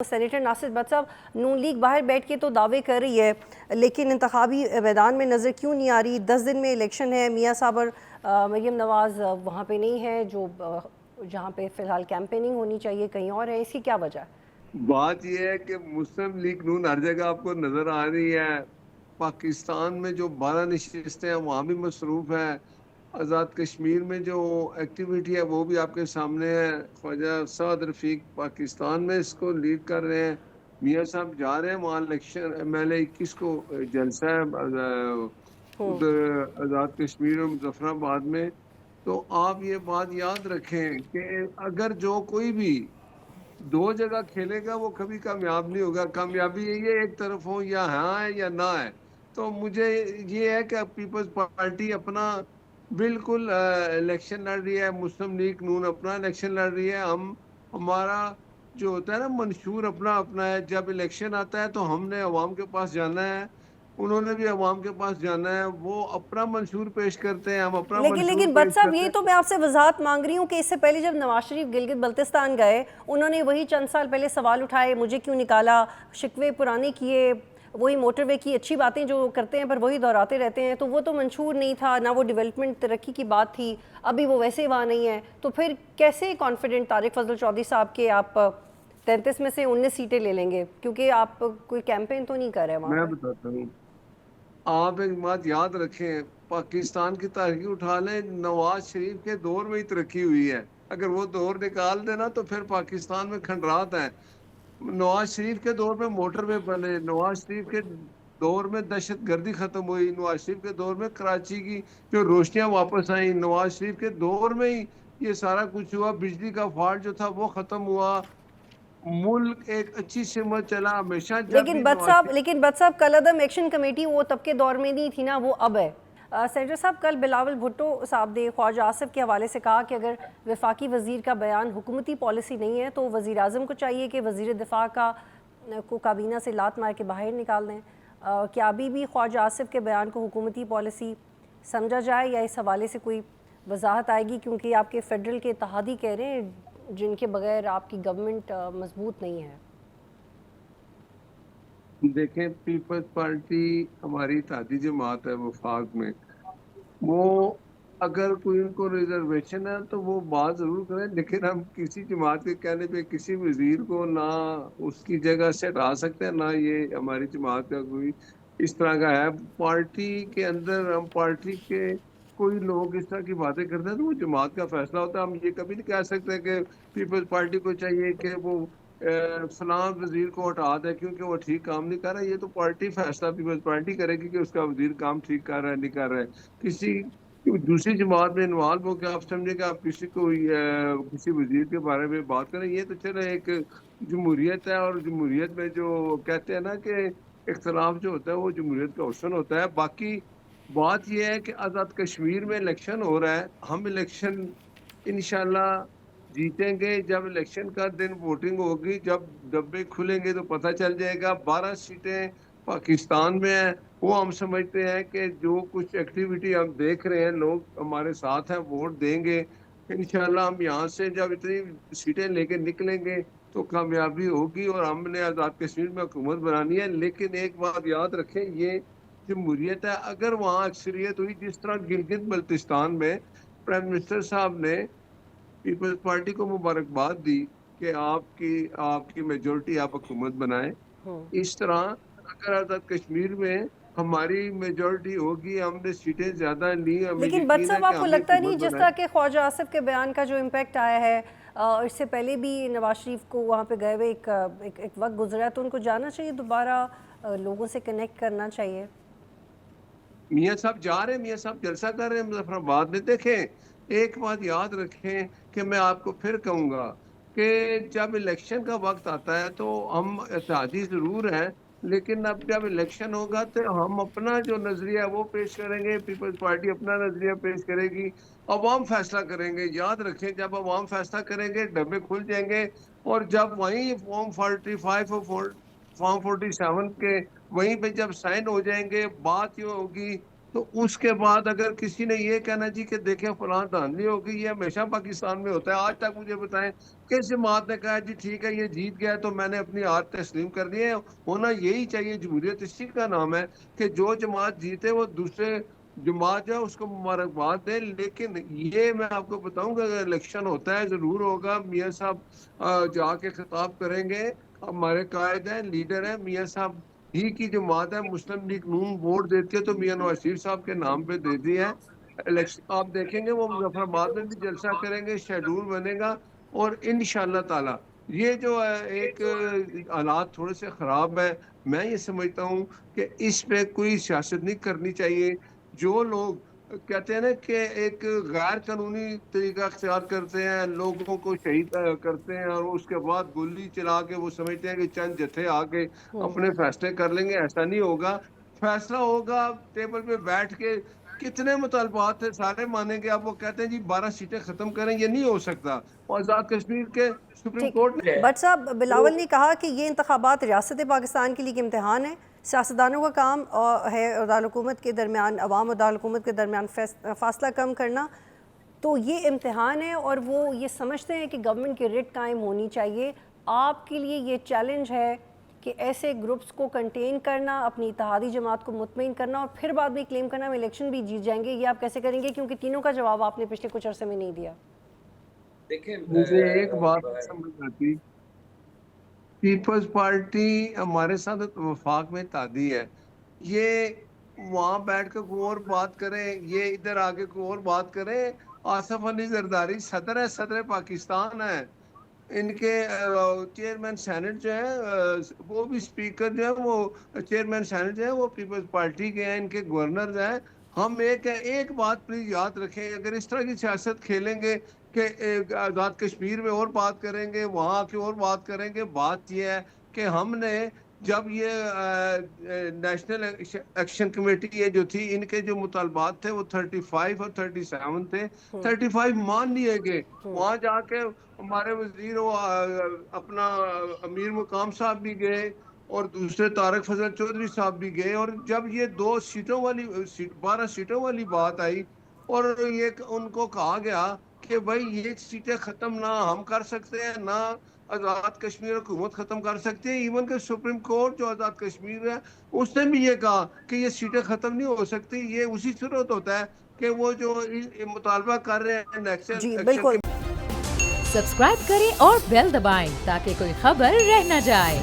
Senator Nasir but صاحب، نون league باہر بیٹھ کے تو دعوے کر رہی ہے لیکن انتخابی میدان میں نظر کیوں نہیں آ رہی؟ 10 دن میں الیکشن ہے، میاں صاحب اور مریم نواز وہاں پہ نہیں ہے جہاں پہ فی الحال کیمپیننگ ہونی چاہیے، کہیں اور ہے، اس کی کیا وجہ ہے؟ بات یہ ہے کہ مسلم لیگ نون ہر جگہ آپ کو نظر آ رہی ہے۔ پاکستان میں جو 12 نشستیں ہیں وہاں بھی مصروف ہے۔ آزاد کشمیر میں جو ایکٹیویٹی ہے وہ بھی آپ کے سامنے ہے۔ خواجہ سعد رفیق پاکستان میں اس کو لیڈ کر رہے ہیں، میاں صاحب جا رہے ہیں وہاں الیکشن MLA 21 کو جلسہ ہے ادھر آزاد کشمیر اور مظفر آباد میں۔ تو آپ یہ بات یاد رکھیں کہ اگر جو کوئی بھی 2 جگہ کھیلے گا وہ کبھی کامیاب نہیں ہوگا۔ کامیابی یہ ایک طرف ہو، یا ہاں ہے یا نہ ہے۔ تو مجھے یہ ہے کہ پیپلز پارٹی اپنا بالکل الیکشن لڑ رہی ہے، مسلم لیگ نون اپنا الیکشن لڑ رہی ہے۔ ہمارا جو ہوتا ہے نا منشور اپنا اپنا ہے۔ جب الیکشن آتا ہے تو ہم نے عوام کے پاس جانا ہے، انہوں نے بھی عوام کے پاس جانا ہے۔ وہ اپنا منشور پیش کرتے ہیں، ہم اپنا منشور لیکن بٹ پیش صاحب، کرتے یہ تو ہیں۔ میں آپ سے وضاحت مانگ رہی ہوں کہ اس سے پہلے جب نواز شریف گلگت بلتستان گئے، انہوں نے وہی چند سال پہلے سوال اٹھائے، مجھے کیوں نکالا، شکوے پرانے کیے، وہی موٹر وے کی اچھی باتیں جو کرتے ہیں پر وہی دہراتے رہتے ہیں۔ تو وہ تو منشور نہیں تھا، نہ وہ ڈیولپمنٹ ترقی کی بات تھی، ابھی وہ ویسے وہاں نہیں ہے۔ تو پھر کیسے کانفیڈنٹ طارق فضل چودھری صاحب کے آپ 33 میں سے 19 سیٹیں لے لیں گے؟ کیونکہ آپ کوئی کیمپین تو نہیں کر رہے وہاں میں پہ۔ بتاتا ہوں، آپ ایک بات یاد رکھیں، پاکستان کی تاریخ اٹھا لیں، نواز شریف کے دور میں ہی ترقی ہوئی ہے۔ اگر وہ دور نکال دینا تو پھر پاکستان میں کھنڈرات ہیں۔ نواز شریف کے دور میں موٹر وے بنے، نواز شریف کے دور میں دہشت گردی ختم ہوئی، نواز شریف کے دور میں کراچی کی جو روشنیاں واپس آئیں، نواز شریف کے دور میں ہی یہ سارا کچھ ہوا۔ بجلی کا فالٹ جو تھا وہ ختم ہوا، ملک ایک اچھی سمت چلا ہمیشہ جب بھی نواز شریف۔ لیکن بٹ صاحب، کل عدم ایکشن کمیٹی وہ تب کے دور میں نہیں تھی نا، وہ اب ہے۔ سینیٹر صاحب، کل بلاول بھٹو صاحب نے خواجہ آصف کے حوالے سے کہا کہ اگر وفاقی وزیر کا بیان حکومتی پالیسی نہیں ہے تو وزیر اعظم کو چاہیے کہ وزیر دفاع کو کابینہ سے لات مار کے باہر نکال دیں۔ کیا ابھی بھی خواجہ آصف کے بیان کو حکومتی پالیسی سمجھا جائے یا اس حوالے سے کوئی وضاحت آئے گی؟ کیونکہ آپ کے فیڈرل کے اتحادی کہہ رہے ہیں جن کے بغیر آپ کی گورنمنٹ مضبوط نہیں ہے۔ دیکھیں، پیپلز پارٹی ہماری اتحادی جماعت ہے وفاق میں، وہ اگر کوئی ان کو ریزرویشن ہے تو وہ بات ضرور کریں، لیکن ہم کسی جماعت کے کہنے پہ کسی وزیر کو نہ اس کی جگہ سے ہٹا سکتے ہیں، نہ یہ ہماری جماعت کا کوئی اس طرح کا ہے۔ پارٹی کے اندر ہم پارٹی کے کوئی لوگ اس طرح کی باتیں کرتے ہیں تو وہ جماعت کا فیصلہ ہوتا ہے۔ ہم یہ کبھی نہیں کہہ سکتے کہ پیپلز پارٹی کو چاہیے کہ وہ فلاں وزیر کو ہٹا دے کیونکہ وہ ٹھیک کام نہیں کر رہا۔ یہ تو پارٹی فیصلہ پیپلز پارٹی کرے گی کہ اس کا وزیر کام ٹھیک کر رہا ہے نہیں کر رہا ہے۔ کسی دوسری جماعت میں انوالو ہو کے آپ سمجھے کہ آپ کسی کو کسی وزیر کے بارے میں بات کریں، یہ تو چلے ایک جمہوریت ہے، اور جمہوریت میں جو کہتے ہیں نا کہ اختلاف جو ہوتا ہے وہ جمہوریت کا حسن ہوتا ہے۔ باقی بات یہ ہے کہ آزاد کشمیر میں الیکشن ہو رہا ہے، ہم الیکشن انشاءاللہ جیتیں گے۔ جب الیکشن کا دن ووٹنگ ہوگی، جب ڈبے کھلیں گے تو پتہ چل جائے گا۔ 12 سیٹیں پاکستان میں ہیں، وہ ہم سمجھتے ہیں کہ جو کچھ ایکٹیویٹی ہم دیکھ رہے ہیں، لوگ ہمارے ساتھ ہیں، ووٹ دیں گے انشاءاللہ۔ ہم یہاں سے جب اتنی سیٹیں لے کے نکلیں گے تو کامیابی ہوگی، اور ہم نے آزاد کشمیر میں حکومت بنانی ہے۔ لیکن ایک بات یاد رکھیں، یہ جمہوریت ہے، اگر وہاں اکثریت ہوئی جس طرح گلگت بلتستان میں پرائم منسٹر صاحب نے پیپلز پارٹی کو مبارکباد دی کہ آپ کی میجورٹی آپ حکومت بنائیں، اس طرح اگر آزاد کشمیر میں ہماری میجورٹی ہوگی، ہم نے سیٹیں زیادہ لی، ہمیں لیکن بٹ یقین ہے صاحب، کہ آپ کو ہم یہ لگتا نہیں حکومت جس بنائیں۔ طرح کہ خواجہ آصف کے بیان کا جو امپیکٹ آیا ہے، اس سے پہلے بھی نواز شریف کو وہاں پہ گئے ہوئے ایک وقت گزرا ہے، تو ان کو جانا چاہیے دوبارہ، لوگوں سے کنیکٹ کرنا چاہیے؟ میاں صاحب جا رہے ہیں، میاں صاحب جلسہ کر رہے ہیں مظفر آباد میں۔ دیکھیں، ایک بات یاد رکھیں کہ میں آپ کو پھر کہوں گا کہ جب الیکشن کا وقت آتا ہے تو ہم اتحادی ضرور ہیں، لیکن اب جب الیکشن ہوگا تو ہم اپنا جو نظریہ ہے وہ پیش کریں گے، پیپلز پارٹی اپنا نظریہ پیش کرے گی، عوام فیصلہ کریں گے۔ یاد رکھیں، جب عوام فیصلہ کریں گے ڈبے کھل جائیں گے، اور جب وہیں فارم 45 اور فارم 47 کے وہیں پہ جب سائن ہو جائیں گے، بات یہ ہوگی تو اس کے بعد اگر کسی نے یہ کہنا جی کہ دیکھیں فلاں دھاندلی ہوگی، یہ ہمیشہ پاکستان میں ہوتا ہے، آج تک مجھے بتائیں کس جماعت نے کہا جی ٹھیک ہے یہ جیت گیا تو میں نے اپنی ہار تسلیم کر دی ہے؟ ہونا یہی چاہیے، جمہوریت اسی کا نام ہے کہ جو جماعت جیتے وہ دوسرے جماعت جو ہے اس کو مبارکباد دے. لیکن یہ میں آپ کو بتاؤں کہ اگر الیکشن ہوتا ہے ضرور ہوگا، میاں صاحب جا کے خطاب کریں گے، ہمارے قائد ہیں لیڈر ہیں، میاں صاحب ہی کی جماعت ہے مسلم لیگ نون ووٹ دیتی ہے تو میاں نواز شریف صاحب کے نام پہ دے دی ہے. الیکشن آپ دیکھیں گے وہ مظفر آباد میں بھی جلسہ کریں گے، شیڈول بنے گا، اور انشاءاللہ تعالی یہ جو ایک حالات تھوڑے سے خراب ہے، میں یہ سمجھتا ہوں کہ اس پہ کوئی سیاست نہیں کرنی چاہیے. جو لوگ کہتے ہیں نا کہ ایک غیر قانونی طریقہ اختیار کرتے ہیں، لوگوں کو شہید کرتے ہیں اور اس کے بعد گولی چلا کے وہ سمجھتے ہیں کہ چند جتھے آ کے اپنے فیصلے کر لیں گے، ایسا نہیں ہوگا. فیصلہ ہوگا ٹیبل پہ بیٹھ کے. کتنے مطالبات تھے سارے مانیں گے، اب وہ کہتے ہیں جی 12 سیٹیں ختم کریں، یہ نہیں ہو سکتا. اور آزاد کشمیر کے سپریم ٹھیک، کورٹ نے بٹ صاحب بلاول نے کہا کہ یہ انتخابات ریاست پاکستان کے لیے ایک امتحان ہے، سیاستدانوں کا کام ہے دارالحکومت کے درمیان، عوام اور دارالحکومت کے درمیان فاصلہ کم کرنا. تو یہ امتحان ہے اور وہ یہ سمجھتے ہیں کہ گورنمنٹ کی ریٹ قائم ہونی چاہیے. آپ کے لیے یہ چیلنج ہے کہ ایسے گروپس کو کنٹین کرنا، اپنی اتحادی جماعت کو مطمئن کرنا اور پھر بعد میں کلیم کرنا ہم الیکشن بھی جیت جائیں گے. یہ آپ کیسے کریں گے؟ کیونکہ تینوں کا جواب آپ نے پچھلے کچھ عرصے میں نہیں دیا. دیکھیں مجھے ایک بات سمجھ آتی، پیپلز پارٹی ہمارے ساتھ وفاق میں تادی ہے. یہ وہاں بیٹھ کے کوئی اور بات کریں، یہ ادھر آگے کوئی اور بات کریں. آصف علی زرداری صدر ہے، صدر پاکستان ہے. ان کے چیئرمین سینٹ جو ہے وہ بھی اسپیکر جو ہے وہ چیئرمین سینٹ جو ہے وہ پیپلز پارٹی کے ہیں، ان کے گورنرز ہیں. ہم ایک بات پلیز یاد رکھیں، اگر اس طرح کی سیاست کھیلیں گے کہ آزاد کشمیر میں اور بات کریں گے، وہاں کی اور بات کریں گے. بات یہ ہے کہ ہم نے جب یہ نیشنل ایکشن کمیٹی یہ جو تھی، ان کے جو مطالبات تھے وہ 35 اور 37 تھے. 35 مان لیے گئے. وہاں جا کے ہمارے وزیر اپنا امیر مقام صاحب بھی گئے اور دوسرے طارق فضل چودھری صاحب بھی گئے. اور جب یہ 12 سیٹوں والی بات آئی اور یہ ان کو کہا گیا کہ بھائی یہ سیٹیں ختم نہ ہم کر سکتے ہیں، نہ آزاد کشمیر حکومت ختم کر سکتے ہیں. ایون کہ سپریم کورٹ جو آزاد کشمیر ہے اس نے بھی یہ کہا کہ یہ سیٹیں ختم نہیں ہو سکتی. یہ اسی صورت ہوتا ہے کہ وہ جو مطالبہ کر رہے ہیں نیشنل جی ایکشن بالکل. سبسکرائب کریں اور بیل دبائیں تاکہ کوئی خبر رہ نہ جائے.